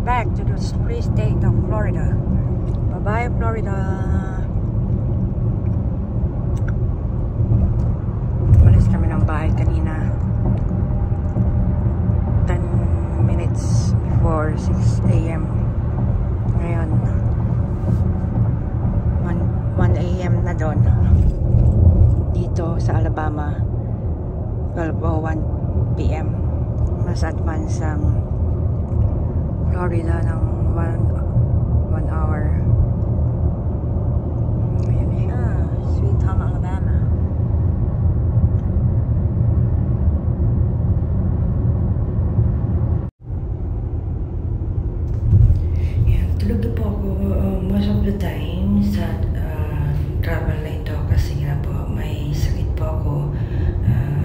back to the free state of Florida. Bye-bye, Florida. Umalis kami ng bahay kanina. 10 minutes before 6 a.m. Ngayon, 1 a.m. na doon. Dito sa Alabama, 12:01 p.m. Mas advance ang Florida ng 1 hour. Ayan siya, Sweet Home, Alabama. Yan, tulog na po ako most of the time sa travel na ito kasi nga po may sakit po ako.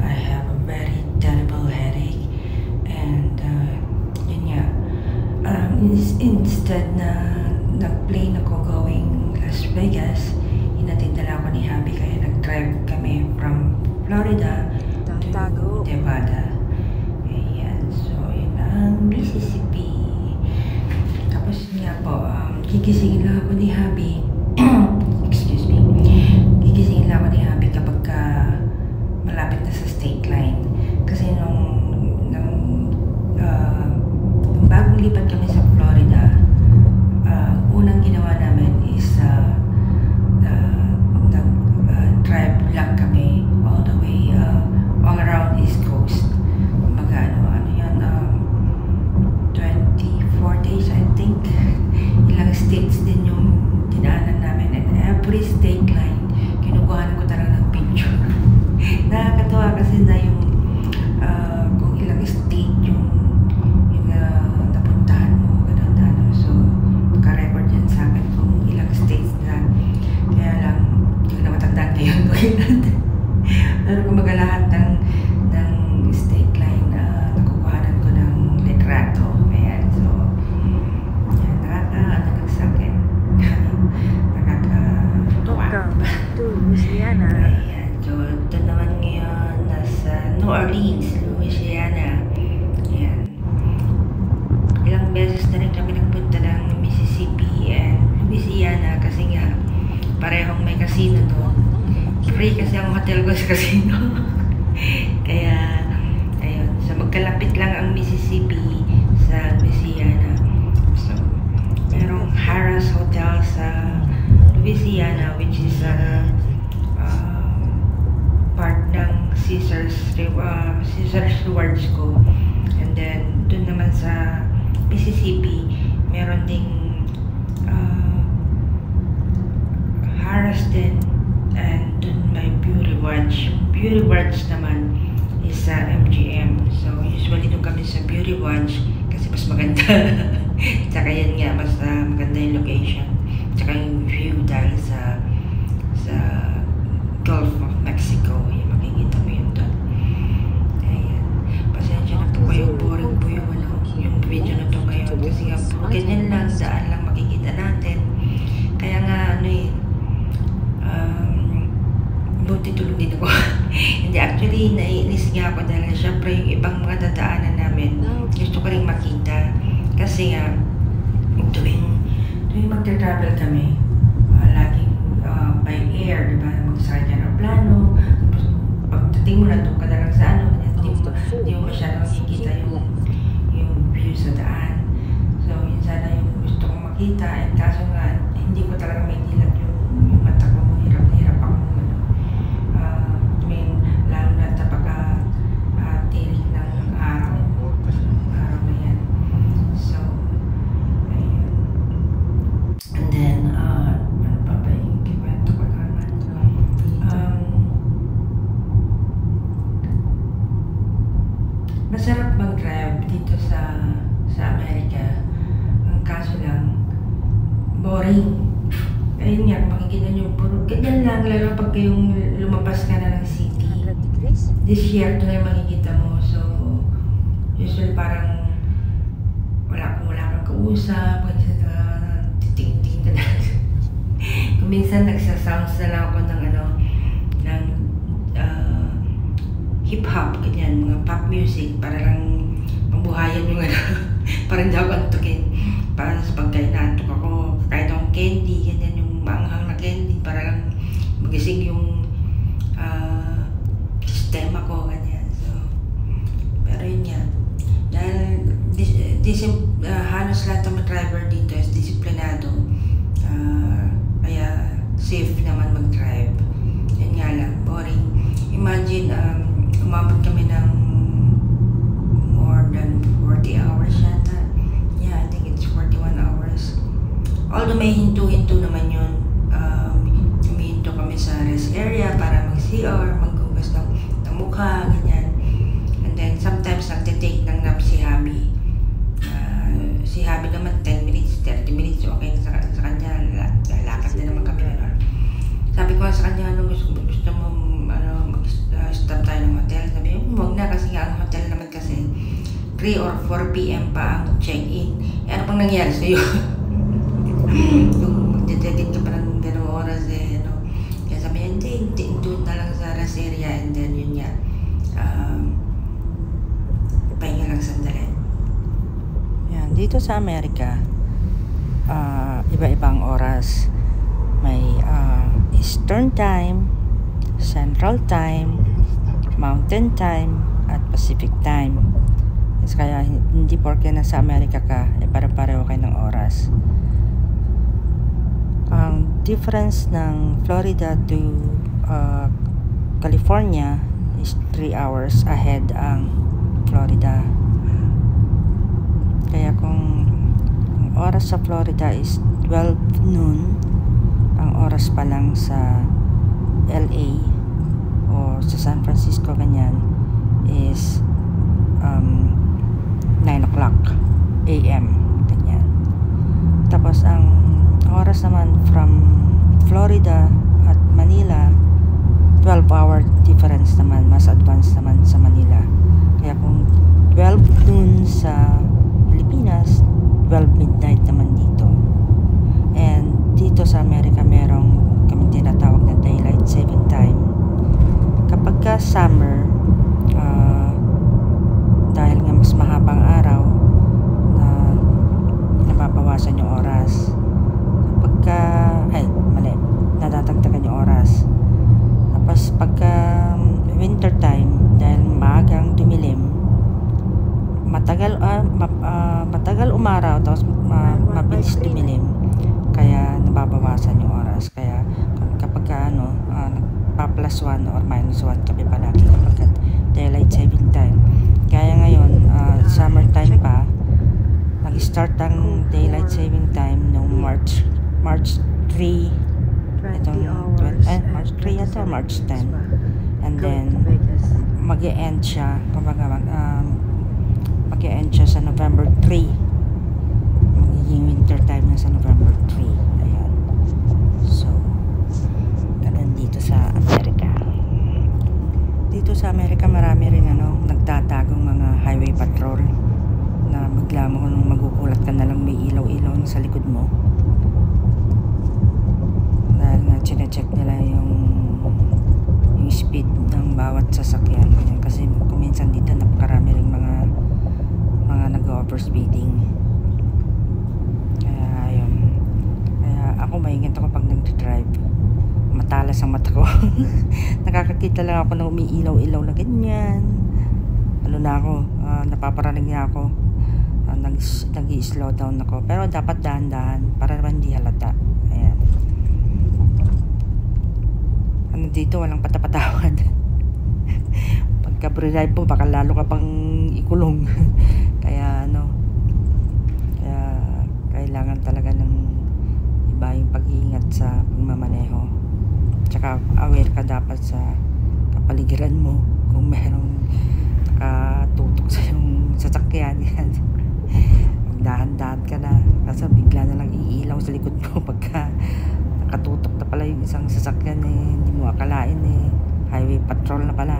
I have a very terrible headache and yun nga, instead na nag-plane ako going Las Vegas, hinatid na lang ako ni Happy kaya nag-drive kami from Florida to Nevada. Ayan, so yun ang Mississippi. Tapos nga po, gigisingin lang ako ni Happy excuse me, gigisingin lang ako ni Happy kapag malapit na sa state line kasi nung bagong lipat kami sa Florida, unang ginawa namin is drive lang kami all the way all around East Coast. Kumbaga ano yan, 24 days I think. Ilang states din yung dinaanan namin and every state line kinukuhaan ko talaga ng picture. Nakakatawa kasi na yung kung ilang state yung napuntahan mo, ganun. So naka-record yan sa akin kung ilang states na. Kaya lang hindi ko na matandaan ngayon gawin natin. Pero kumbaga lahat ng state line nakukuhanan ko ng litrato. Ayan, so yan, nakaka-ano lang sa akin. Nakaka-tuwa. To Louisiana. Ayan, so ito naman ngayon nasa New Orleans, Louisiana. Ayan. Ilang beses na rin kami nagpunta ng Mississippi and Louisiana kasi nga parehong may casino doon. Free kasi ang hotel ko sa casino. Kaya ayun, so magkalapit lang ang Mississippi sa Louisiana. So merong Harrah's Hotel sa Louisiana which is part ng Caesars Rewards ko. And then dun naman sa Mississippi meron ding Harrah's din and dun may Beauty Watch. Beauty Watch naman is sa MGM. So usually dun kami sa Beauty Watch kasi mas maganda. Tsaka yan nga, mas maganda yung location. Tsaka yung view dahil sa Gulf of Mexico. Yung makikita mo yun doon. Ayan. Pasensya na po kayo, boring po yung video na to ngayon. Kasi nga po, ganyan lang, daan lang makikita natin. Kaya nga, buti tulog din ako. Hindi, actually, naiinis nga ako dahil syempre yung ibang mga dadaanan namin, gusto ko rin makita. Kasi nga, tuwing magta-travel kami, laging by air, diba? Magsakay ka ng plano, tapos pagdating mo na doon ka na lang sa hindi mo masyadong makikita yung view sa daan. So, yun sana yung gusto kong makita. And kaso nga, hindi ko talaga may dilat yung mata ko. Hirap na hirap ako. Lalo na sa pagka-tirik ng araw na yan. So, ayun. And then, ano pa ba yung kikwento ko naman? Masarap mag-drive dito sa Amerika. Ang kaso lang, boring. Ayun nga, makikita nyo, puro ganyan lang, lalo pag kayong lumabas ka na ng city. This year, ito na yung makikita mo. So, usually parang wala kang kausap, titing-ting na lang. Kung minsan nagsasounds na lang ako ng hip-hop, ganyan, mga pop music, para lang mabuhayan yung parang daw antukin. para sa pagka inaantok ako, kahit akong candy, ganyan yung maanghang na candy para lang magising yung sistema ko, ganyan. So, pero yun nga, dahil halos lahat ng driver dito is disiplinado, kaya safe naman mag-drive. Yan nga lang, boring. Imagine, umabot kami ng more than 40 hours yata. Yeah, I think it's 41 hours. Although may hinto-hinto naman yun. Humihinto kami sa rest area para mag-CR, maghugas ng mukha, ganyan. And then sometimes nagtitake ng nap si Habi. Si Habi naman 10 minutes, 30 minutes, okay na sa kanya. Lalakad na naman kami. Sabi ko sa kanya, gusto mo mag-stop tayo ng hotel? Sabi ko, huwag na kasi nga ang hotel naman kasi 3 or 4 p.m. pa ang check-in. Ano pang nangyari sa'yo? Yung magdededit ka pa ng gano'ng oras Kaya sabi niya, hindi, doon na lang sa rest area, and then yun nga, pahinga lang sandali. Yan, dito sa Amerika, iba-ibang oras. May Eastern Time, Central Time, Mountain Time, at Pacific Time. Kaya hindi porke nasa Amerika ka, pare-pareho kayo ng oras. Ang difference ng Florida to California is 3 hours ahead ang Florida. Kaya kung ang oras sa Florida is 12 noon, ang oras pa lang sa LA o sa San Francisco ganyan is 9 o'clock AM ganyan. Tapos ang oras naman from Florida at Manila, 12-hour difference naman, mas advanced naman sa Manila. Kaya kung 12 noon sa Pilipinas, 12 midnight naman dito. And dito sa Amerika merong kami tinatawag na daylight saving time. Kapag ka summer, dahil nga mas mahabang araw, nababawasan yung oras. Pagka nadadagdagan yung oras. Tapos pagka winter time, dahil maagang dumilim, matagal umaraw, tapos mabilis dumilim, kaya nababawasan yung oras. Kaya kapag nagpa-plus 1 or minus 1 kami palagi kapag daylight saving time. Kaya ngayon, summertime pa, nag-start ang daylight saving time noong March 3, March 3 yata, March 10. And then mag-e-end siya, mag-e-end siya sa November 3. Magiging winter time na sa November 3. Ayan. So, ganun dito sa Amerika. Dito sa Amerika marami rin nagtatagong mga highway patrol na bigla mo kung magugulat ka na lang may ilaw-ilaw na sa likod mo. Dahil nga chinecheck nila yung speed ng bawat sasakyan. Kasi kuminsan dito napakarami rin mga nag-overspeeding. Kaya ayun. Kaya ako maingat ako pag nag-drive. Matalas ang mata ko. Nakakakita lang ako na umiilaw-ilaw na ganyan. Napaparanig niya ako. Nag-i-slow down ako. Pero dapat dahan-dahan para naman di halata. Ayan. Dito walang patapatawad. Pagka drive po, baka lalo ka pang ikulong. Kaya kaya kailangan talaga ng iba yung pag-iingat sa pagmamaneho. Tsaka aware ka dapat sa kapaligiran mo kung merong nakatutok sa yung sasakyan. Magdahan-dahan ka na kasi bigla na lang iilaw sa likod mo pagka nakatutok na pala yung isang sasakyan hindi mo akalain highway patrol na pala.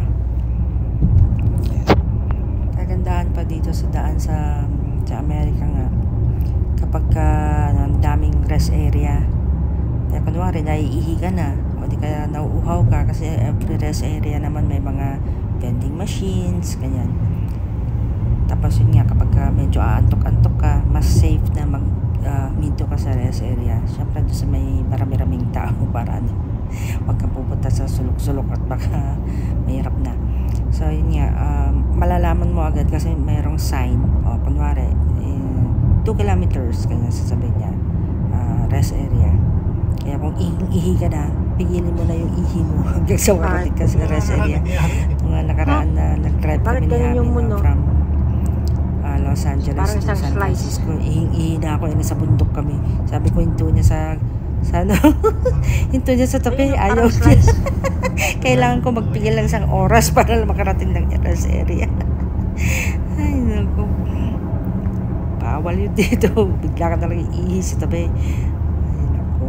Kagandahan pa dito sa daan sa Amerika nga kapag ang daming rest area, kaya kunwari naiihi ka na o di kaya nauuhaw ka kasi every rest area naman may mga vending machines ganyan. Tapos Tapos yun nga, kapag medyo aantok-antok ka, mas safe na minto ka sa rest area. Siyempre doon sa may marami-raming tao para huwag kang pupunta sa sulok-sulok at baka mahirap na. So yun nga, malalaman mo agad kasi mayroong sign, o kunwari 2 kilometers kanya sasabihin niya, rest area. Kaya kung ihi ka na, pigilin mo na yung ihi mo hanggang sa marating ka sa rest area. Mga nakaraan na nag-drive kami ni Habi from Los Angeles to San Francisco. Ihi na ako, nasa bundok kami. Sabi ko, hinto niya sa hinto niya sa tabi, ayaw niya. Kailangan ko magpigil lang isang oras para makarating ng rest area. Ay, naku. Bawal yun dito. Bigla ka na lang iihi sa tabi. Ay, naku.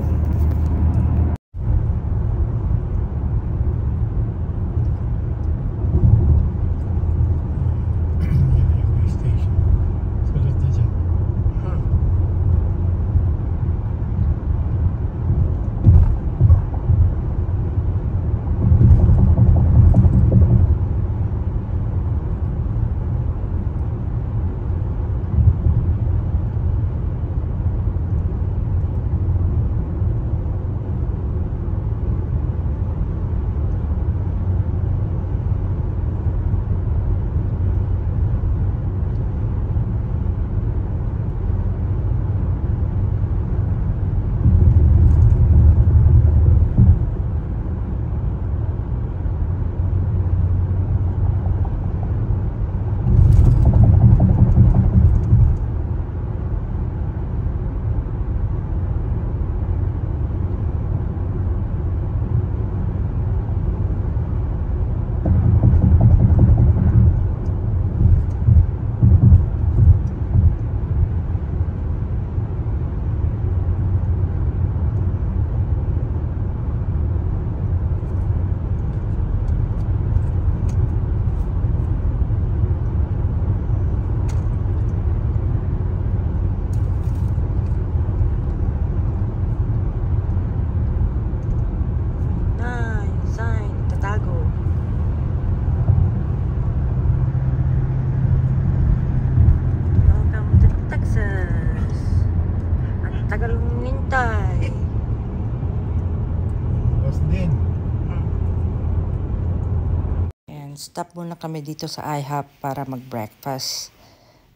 Stop muna kami dito sa IHOP para mag-breakfast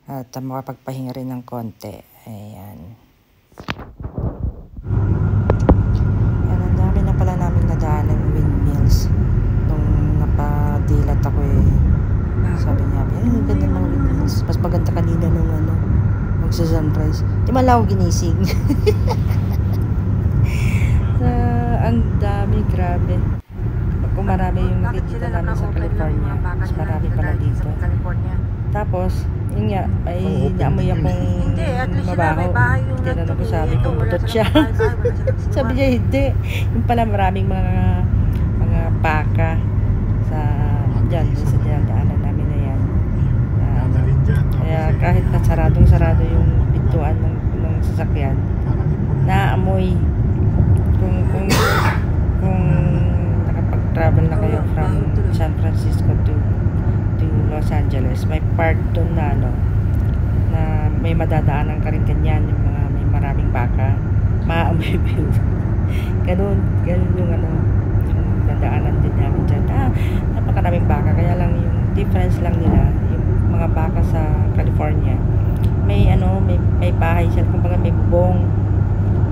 at makapagpahinga rin ng konti. Ayan. Ayan, ang dami na pala namin nadaan ng windmills nung napadilat ako eh. Sabi niya, ang ganda ng windmills. Mas maganda kanina nung magsa-sunrise. Di man lang ako ginising. Ang dami, grabe. Kung marami yung nakikita namin sa California, mas marami pala dito. Tapos, yun nga, may naamoy akong mabaho. Tinanong ko, sabi ko, mutot siya. Sabi niya, hindi. Yung pala maraming mga baka dyan sa dinadaanan namin na yan. Kaya kahit na sarado yung pintuan ng sasakyan, naamoy. Kung travel na kayo from San Francisco to Los Angeles, may part doon na na may madadaanan ka rin ganyan, yung mga may maraming baka, maamoy view. ganun yung yung dadaanan din namin dyan. Napakaraming baka, kaya lang yung difference lang nila, yung mga baka sa California, may bahay sila, kumbaga may bubong,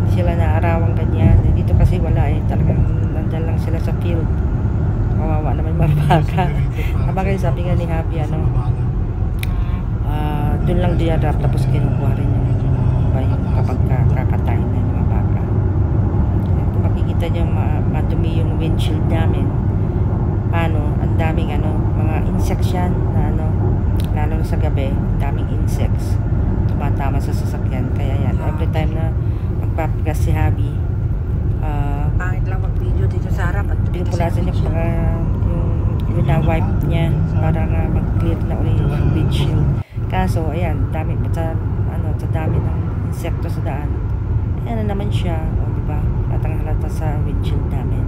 hindi sila naarawang ganyan. Dito kasi wala talagang nandyan lang sila sa field. Kawawa naman mga baka. Kapag sabi nga ni Happy, doon lang diarap, tapos kinukuha rin yung kapag kakatay na yung mga baka. Kung makikita nyo madumi yung windshield namin, ang daming mga insects yan na lalo sa gabi, daming insects tumatama sa sasakyan. Kaya yan, every time na magpapagas si Happy, pangit lang mag-video dito sa harap at pinupulasan niya para yung na-wipe niya para nga mag-clear na ulit yung windshield. Kaso, ayan, dami sa dami ng insekto sa daan. Ayan na naman siya, diba? Atang halata sa windshield namin.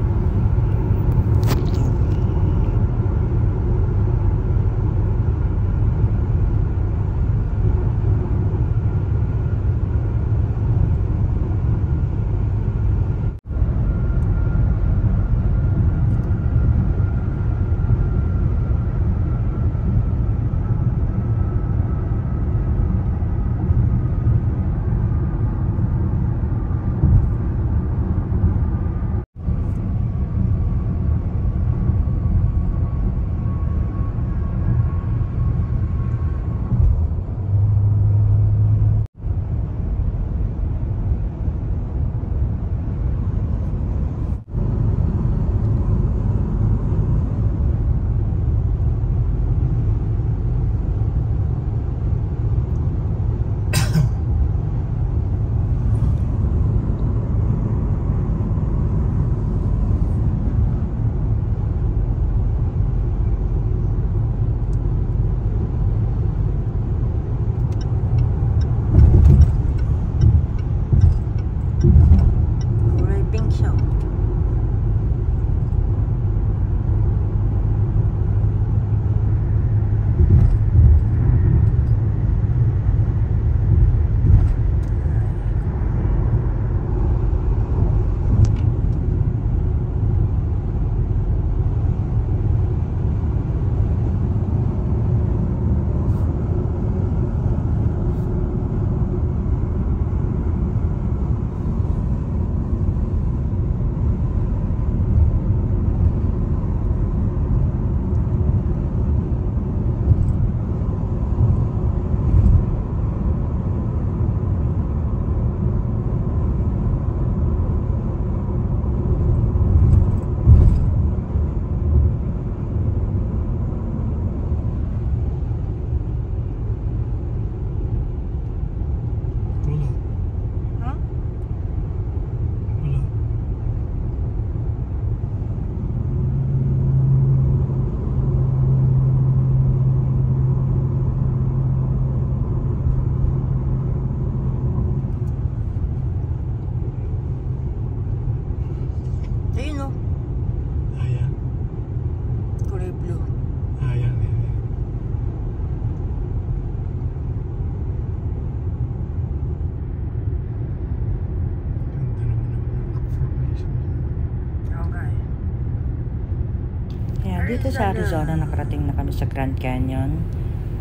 Dito sa Arizona, nakarating na kami sa Grand Canyon,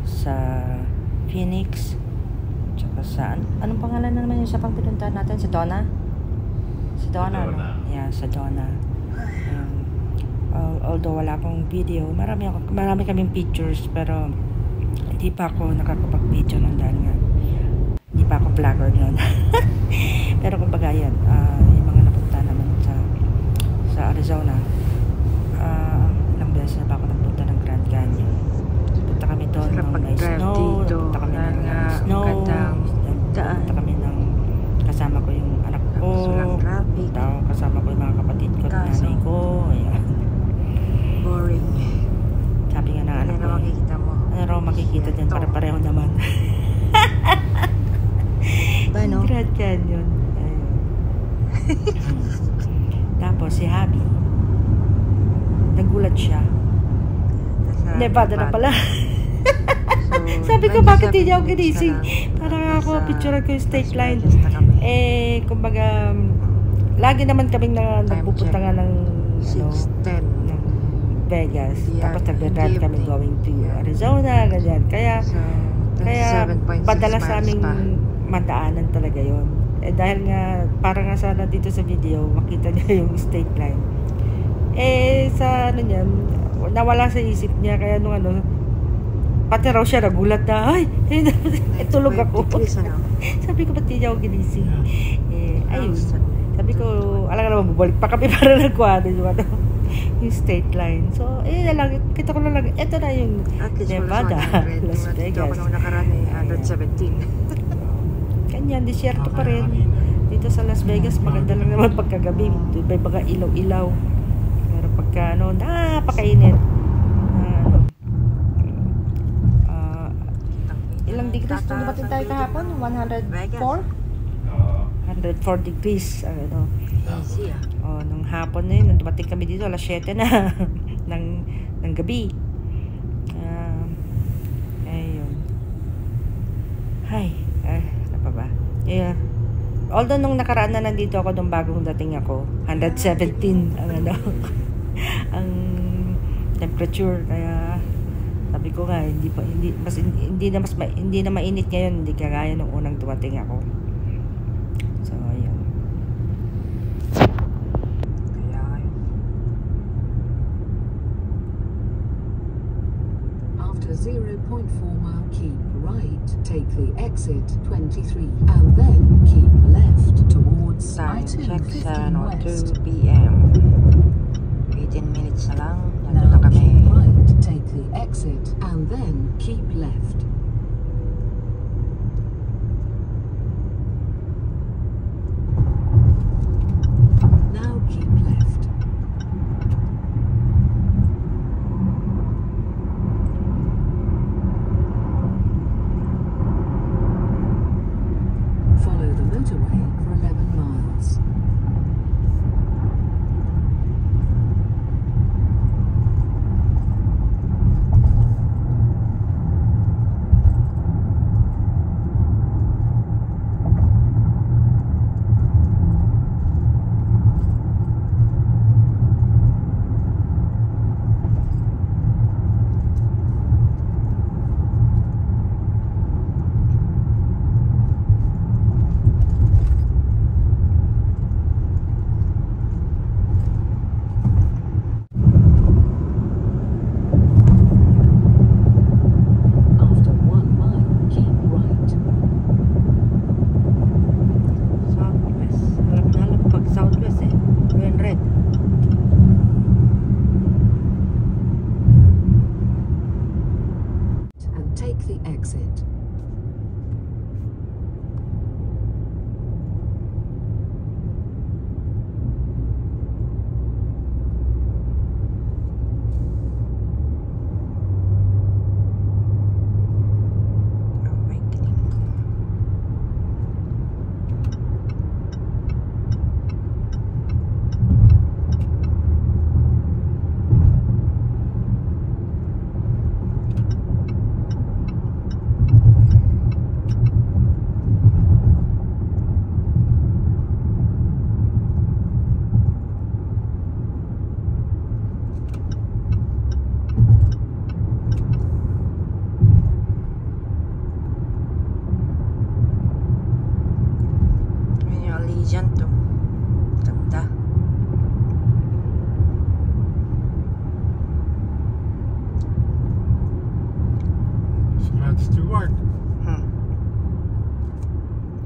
sa Phoenix, tsaka sa, anong pangalan na naman yung isa pang pinuntahan natin? Sa Donna? Sa Donna, no? Yeah, sa Donna. Although wala akong video, marami kaming pictures, pero hindi pa ako nakakapag-video nun dahil nga hindi pa ako vlogger nun. Pero kumbaga yan, yung mga napunta naman sa Arizona, ilang beses na ba ako napunta ng Grand Canyon. Punta kami doon ng may snow, punta kami ng snow, punta kami ng kasama ko yung anak ko, kasama ko yung mga kapatid ko, nanay ko, ayan. Boring. Sabi nga na anak ko, makikita mo? ano raw makikita dyan, para pareho naman. Paano? Grand Canyon. Tapos si Habi, nagulat siya. Nevada na pala. Sabi ko, bakit hindi ako ginising? Parang ako, picture ko yung state line. Kumbaga, lagi naman kaming nagpupunta nga ng 6:10 ng Vegas. Tapos nag-drive kami going to Arizona, ganyan. Kaya madalas naming madaanan talaga yon. Dahil nga, para nga sana dito sa video, makita niya yung state line. Sa ano niyan, nawala sa isip niya, kaya nung ano, pati raw siya nagulat na, ay, tulog ako. Sabi ko, ba't di niya ako ginising? Ayun. Sabi ko, alam nga naman, bubalik pa kami para nagkuha yung state line. So, kita ko lang, ito na yung Nevada, Las Vegas. Ito ako nung nakaraan 117. Ganyan, disyerto pa rin. Dito sa Las Vegas, maganda lang naman pagkagabi. May mga ilaw-ilaw. Pero pagka, napakainit. Ilang degrees nung dumating tayo kahapon? 104? 104 degrees. Easy nung hapon na yun, nung dumating kami dito, alas 7 na ng gabi. Ayun. Ano pa ba? Yeah. Although nung nakaraan na nandito ako, nung bagong dating ako, 117 ang temperature. Kaya sabi ko nga, hindi na mainit ngayon, hindi kagaya nung unang dumating ako. So ayun. After 0.4 mile, keep right, take the exit 23, and then keep left towards I-2 West. 2 p.m. 18 minutes na lang, nandun na Now kami. keep right, take the exit, and then keep left. Now keep left. Follow the motorway for 11 miles. After 1 mile, keep right. Southwest. Alam pag Southwest Green red. And take the exit. Allegiant to. Ganda. Rod Stewart.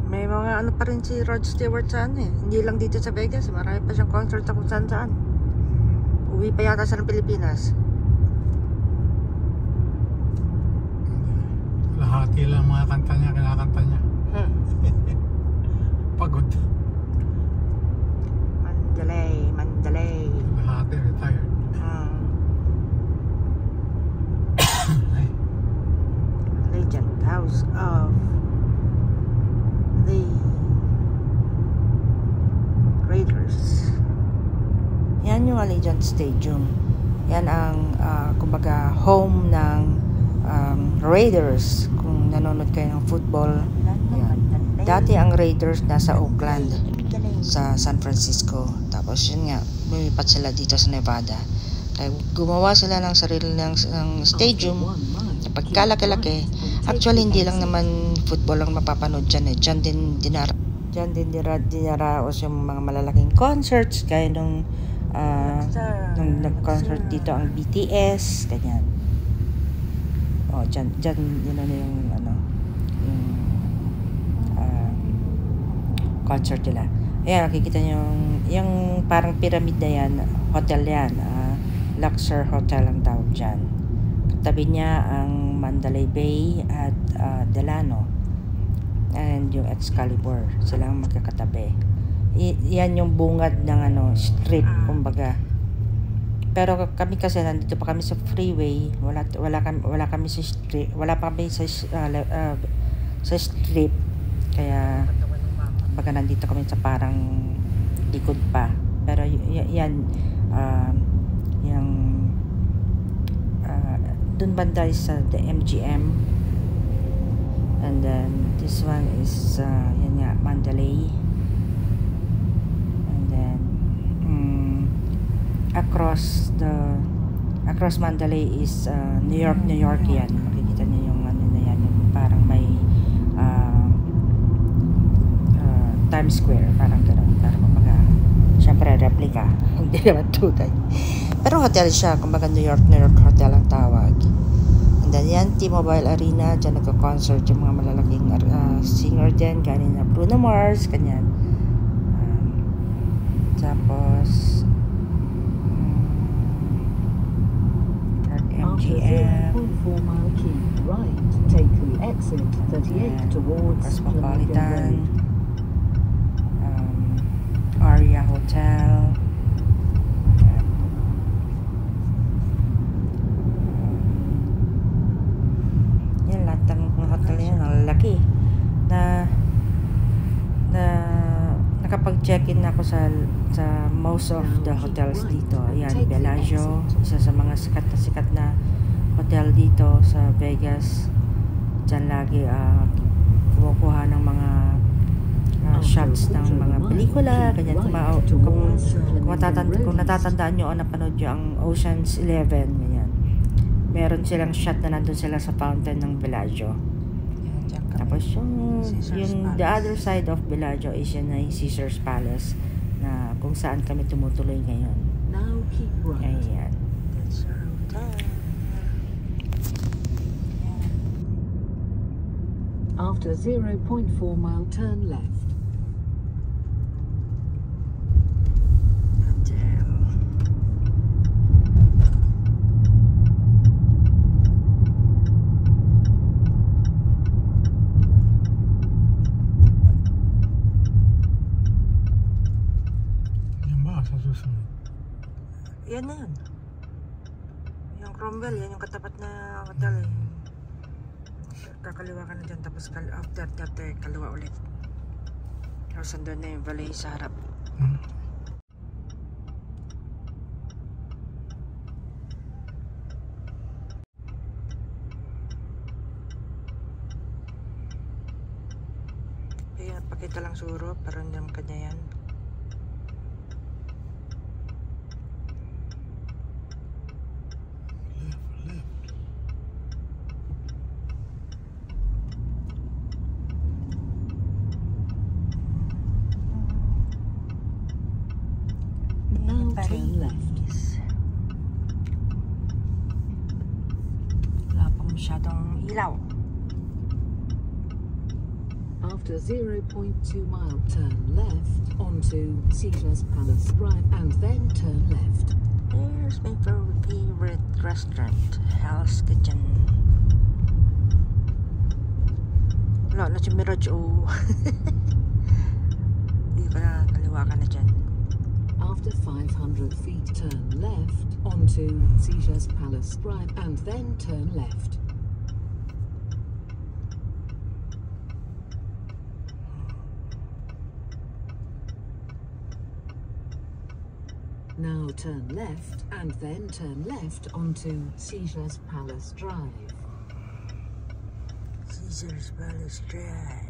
May mga ano pa rin si Rod Stewart sa ano eh. Hindi lang dito sa Vegas. Marami pa siyang concert kung saan saan. Uwi pa yata siya ng Pilipinas. Lahati lang mga kanta niya, kinakanta niya. Pagod. Mandalay, Mandalay. Lahati, retired. Ay, Legend House of the Raiders. Yan yung Allegiant Stadium. Yan ang kumbaga home ng Raiders. Kung nanonood kayo ng football, yan. Dati ang Raiders nasa Oakland sa San Francisco. Tapos yun nga, lumipat sila dito sa Nevada. Kaya gumawa sila ng sarili ng stadium. Pagkalaki-laki, actually hindi lang naman football lang mapapanood dyan eh. Dyan din dinaraos yung mga malalaking concerts. Kaya nung nag-concert dito ang BTS, ganyan. Oh, dyan yun ano yung concert nila. Ayan, nakikita nyo yung parang pyramid na yan, hotel yan. Luxor Hotel ang tawag dyan. Katabi niya ang Mandalay Bay at Delano. And yung Excalibur. Silang magkakatabi. Yan yung bungad ng strip, kumbaga. Pero kami kasi nandito pa kami sa freeway. Wala kami sa strip. Wala pa kami sa strip. Kaya baga nandito kami sa parang likod pa. Pero yan yung dun banda is the MGM, and then this one is yan nga, Mandalay, and then across Mandalay is New York yan. Makikita niyo yung ano na yan, yung parang may Times Square, parang gano'n. Pero kumbaga, syempre replica, hindi naman tunay. Pero hotel siya, kumbaga New York Hotel ang tawag. And then yan, T-Mobile Arena, dyan nagka-concert yung mga malalaking singer din, galing na Bruno Mars, kanyan. Tapos MGM, 0.4 mile keep right, take the exit 38 towards Cosmopolitan, Aria Hotel, yan, lahat ng hotel yan ang laki na nakapag-check-in ako sa most of the hotels dito. Yan, Bellagio, isa sa mga sikat na hotel dito sa Vegas. Diyan lagi kumukuha ng mga shots ng mga pelikula, ganyan. Kung natatandaan nyo o napanood nyo ang Ocean's 11, ganyan. Meron silang shot na nandun sila sa fountain ng Bellagio. Tapos yung the other side of Bellagio is yun na yung Caesar's Palace, na kung saan kami tumutuloy ngayon. Now keep right. Ayan. That's our hotel. After 0.4 mile turn left. sa susunod. Yan na yun. Yung Cromwell, yan yung katapat na hotel. Kakaliwa ka na dyan, tapos after that, kaliwa ulit. Tapos andun na yung Valet sa harap. Kaya pakita lang siguro, parang yung kanya yan. turn left. Wala pang masyadong ilaw. After 0.2 mile, turn left onto Caesar's Palace Drive and then turn left. Here's my favorite restaurant, Hell's Kitchen. Wala na si Mirage, oh. Hindi ka na, kaliwa ka na dyan. After 500 feet, turn left onto Caesar's Palace Drive and then turn left. Now turn left and then turn left onto Caesar's Palace Drive. Caesar's Palace Drive.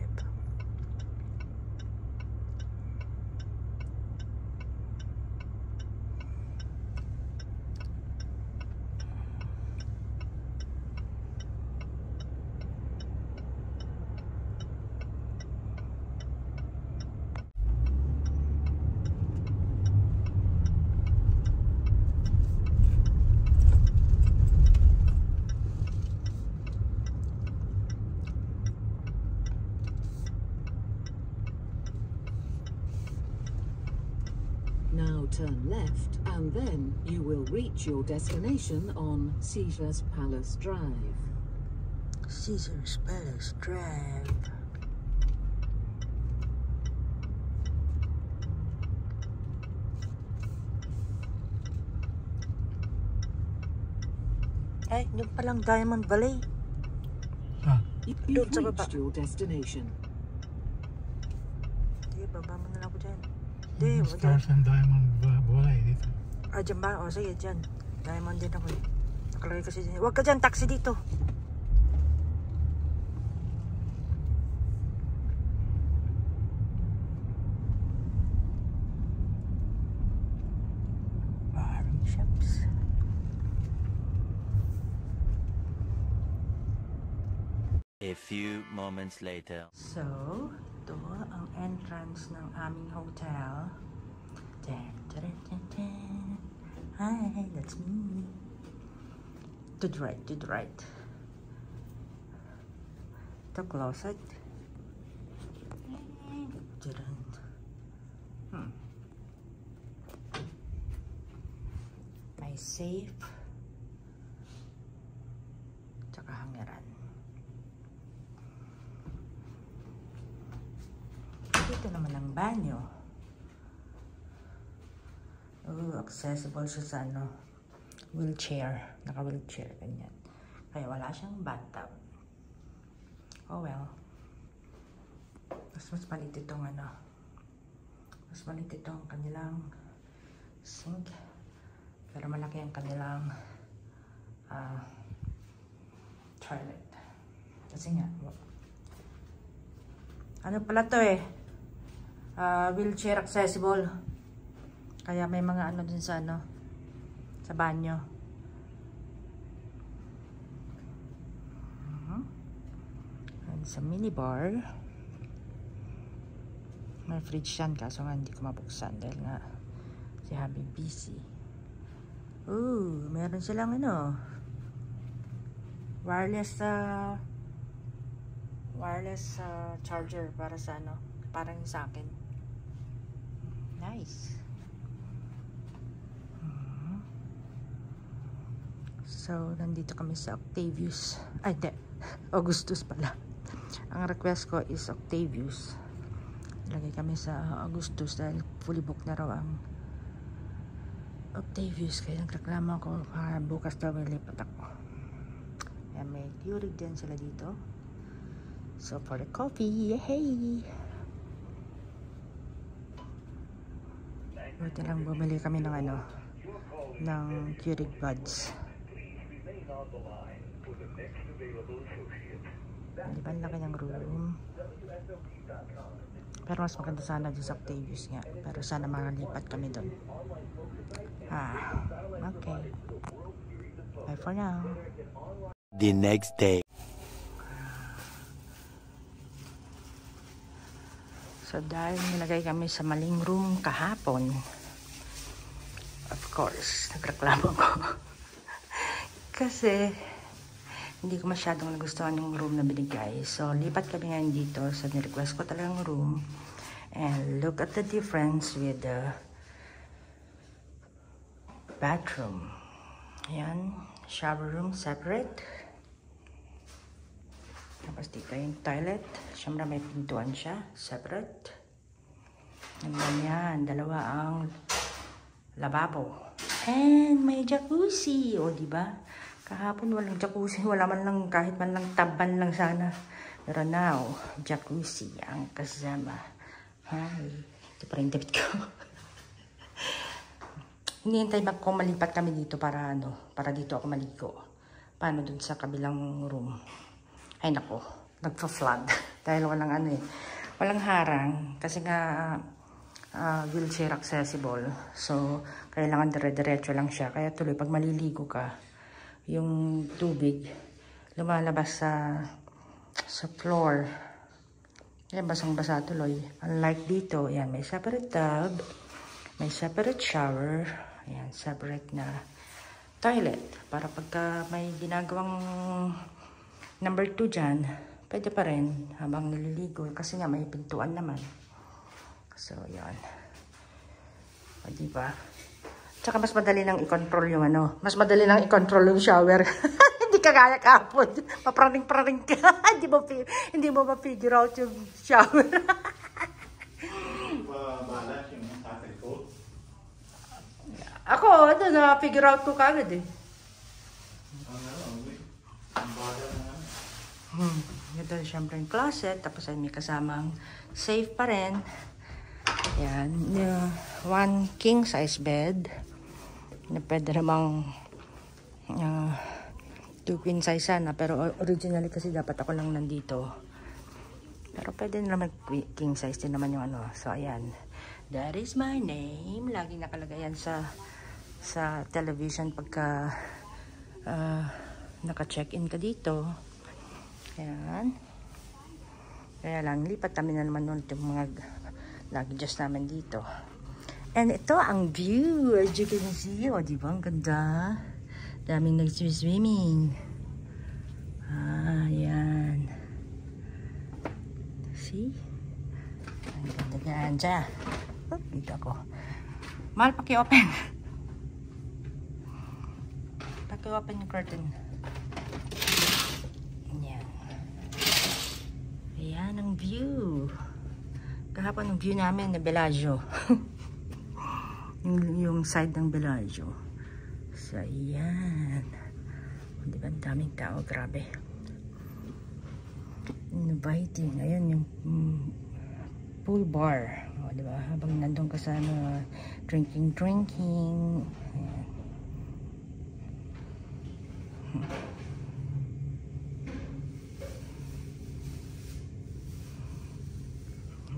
Now turn left and then you will reach your destination on Caesar's Palace Drive. Caesar's Palace Drive. Ay, doon palang Diamond Valley. Ah, You've Doon sa baba. reached your destination. Sige, baba mo na lang ako dyan. Hindi, wala. Stars and Diamond Valley dito. Ah, dyan ba? O, sige, dyan. Diamond din ako eh. Nakalagay kasi dyan. Huwag ka dyan, taxi dito. Barring shops. A few moments later. So, ito ang entrance ng aming hotel. Dun, dun, dun, dun. Hi, that's me. To the right, to the right. The closet. Didn't. My safe. Tsaka hangeran. Dito naman ang banyo. Accessible siya sa ano, wheelchair. Naka-wheelchair, ganyan. Kaya wala siyang bathtub. Oh well. Mas maliit itong ano. Mas maliit itong kanilang sink. Pero malaki ang kanilang toilet. Kasi nga, ano pala to eh? Wheelchair accessible. Kaya may mga ano din sa ano, sa banyo. And sa minibar. May fridge yan, kaso nga hindi ko mabuksan dahil nga si Habi busy. Ooh, meron silang ano, wireless charger para sa ano, parang sa akin. Nice. So, nandito kami sa Octavius. Ay, hindi. Augustus pala. Ang request ko is Octavius. Lagay kami sa Augustus dahil fully booked na raw ang Octavius. Kaya nagreklamo ako, bukas daw may lipat ako. Kaya may Keurig din sila dito. So, for the coffee, yay! Buti lang bumili kami ng ano, ng Keurig buds. Diba, ang laki ng room. Pero mas maganda sana dun sa Octavius nga. Pero sana makalipat kami dun. Okay. Bye for now. The next day. So dahil nilagay kami sa maling room kahapon, course, nagreklamo ko. Kasi, hindi ko masyadong nagustuhan yung room na binigay. So, lipat kami ngayon dito. So, nirequest ko talagang room. And look at the difference with the bathroom. Ayan. Shower room separate. Tapos dito yung toilet. Siyempre may pintuan siya. Separate. And then yan. Dalawa ang lababo. And may jacuzzi. O, diba? Kahapon walang jacuzzi. Wala man lang, kahit man lang taban lang sana. Pero now, jacuzzi ang kasama. Hi. Ito pa rin damit ko. Hinihintay ba ko malipat kami dito para para dito ako maligo. Paano dun sa kabilang room? Ay nako, nagpa-flood. Dahil walang walang harang. Kasi nga wheelchair accessible. So, kailangan dire-diretso lang siya. Kaya tuloy, pag maliligo ka, yung tubig lumalabas sa floor. Kaya basang-basa tuloy. Unlike dito, yan, may separate tub, may separate shower, ayan, separate na toilet. Para pagka may ginagawang number 2 dyan, pwede pa rin habang naliligo. Kasi nga may pintuan naman. So, yan. O, diba? Tsaka mas madali nang i-control yung mas madali nang i-control yung shower. Hindi ka kaya kapon. Papraning-praning ka. Hindi mo ma-figure out yung shower. Ako, na-figure out ko kagad eh. Ito siyempre yung closet. Tapos ay may kasamang safe pa rin. Yan. 1 king size bed. Na pwede namang 2 queen size sana. Pero originally kasi dapat ako lang nandito. Pero pwede naman king size din naman yung So, ayan. That is my name. Laging nakalagay yan sa television pagka naka-check-in ka dito. Ayan. Kaya lang, lipat kami na naman nun yung mga luggages namin dito. And ito ang view. As you can see, diba? Ang ganda. Daming nag-swimming. Ayan. See? Ang ganda-ganda. Oh, dito ako. Mahal, paki-open. Paki-open yung curtain. Ayan. Ayan ang view. Kahapon ang view namin na Bellagio. yung side ng Bellagio. So, ayan. Di ba ang daming tao? Grabe. Inviting. Ayan yung pool bar. O, di ba? Habang nandun ka sa drinking. Ayan.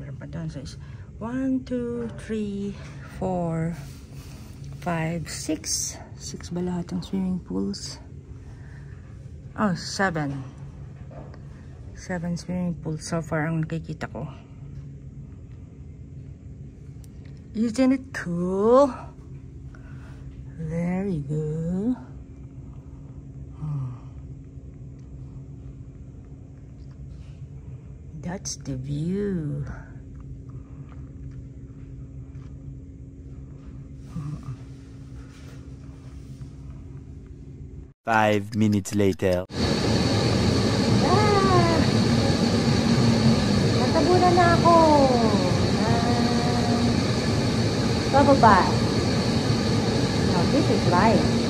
Meron pa doon. So, 1, 2, 3, 4, 5, 6. 6 ba lahat ang swimming pools? Oh, 7. 7 swimming pools so far ang nakikita ko. Isn't it cool? There you go. That's the view. 5 minutes later. Natabunan na ako. Bababa. Now, this is life.